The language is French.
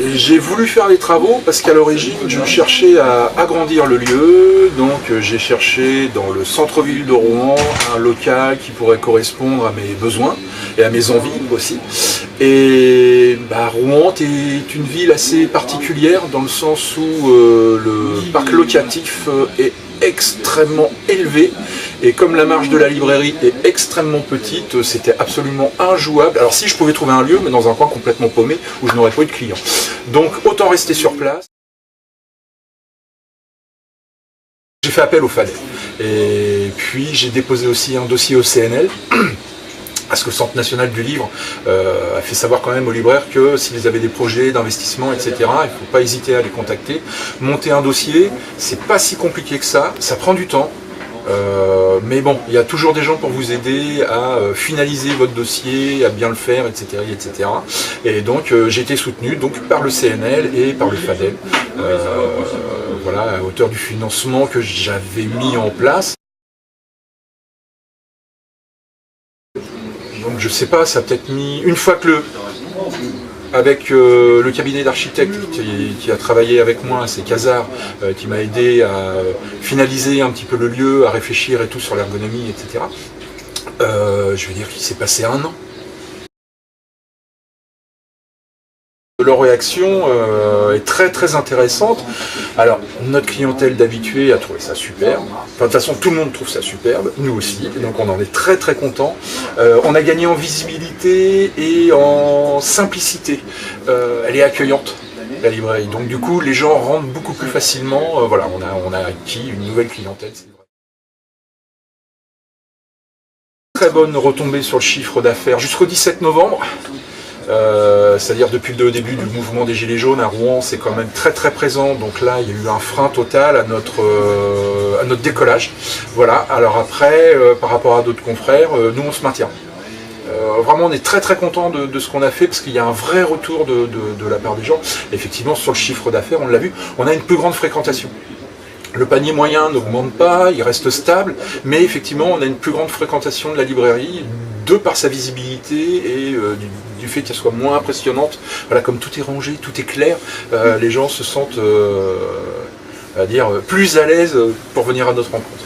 J'ai voulu faire les travaux parce qu'à l'origine, je cherchais à agrandir le lieu. Donc j'ai cherché dans le centre-ville de Rouen un local qui pourrait correspondre à mes besoins et à mes envies aussi. Et Rouen est une ville assez particulière dans le sens où le parc locatif est extrêmement élevé et comme la marge de la librairie est extrêmement petite, c'était absolument injouable. Alors si je pouvais trouver un lieu, mais dans un coin complètement paumé où je n'aurais pas eu de clients. Donc autant rester sur place. J'ai fait appel au FADEL et puis j'ai déposé aussi un dossier au CNL. Parce que le Centre national du livre a fait savoir quand même aux libraires que s'ils avaient des projets d'investissement, etc., il ne faut pas hésiter à les contacter. Monter un dossier, c'est pas si compliqué que ça prend du temps. Mais bon, il y a toujours des gens pour vous aider à finaliser votre dossier, à bien le faire, etc. etc. Et donc j'ai été soutenu donc, par le CNL et par le FADEL, voilà, à hauteur du financement que j'avais mis en place. Donc je sais pas, ça a peut-être mis... Une fois que avec le cabinet d'architectes qui a travaillé avec moi, c'est Casar, qui m'a aidé à finaliser un petit peu le lieu, à réfléchir et tout sur l'ergonomie, etc. Je veux dire qu'il s'est passé 1 an. Leur réaction est très intéressante. Alors, notre clientèle d'habitués a trouvé ça superbe. Enfin, de toute façon, tout le monde trouve ça superbe, nous aussi. Donc, on en est très contents. On a gagné en visibilité et en simplicité. Elle est accueillante, la librairie. Donc, du coup, les gens rentrent beaucoup plus facilement. Voilà, on a acquis une nouvelle clientèle. Très bonne retombée sur le chiffre d'affaires jusqu'au 17 novembre. C'est-à-dire depuis le début du mouvement des Gilets jaunes à Rouen, c'est quand même très présent. Donc là, il y a eu un frein total à notre décollage. Voilà. Alors après, par rapport à d'autres confrères, nous on se maintient. Vraiment, on est très content de ce qu'on a fait parce qu'il y a un vrai retour de la part des gens. Effectivement, sur le chiffre d'affaires, on l'a vu, on a une plus grande fréquentation. Le panier moyen n'augmente pas, il reste stable, mais effectivement, on a une plus grande fréquentation de la librairie de par sa visibilité et du fait qu'elle soit moins impressionnante. Voilà, comme tout est rangé, tout est clair, les gens se sentent plus à l'aise pour venir à notre rencontre.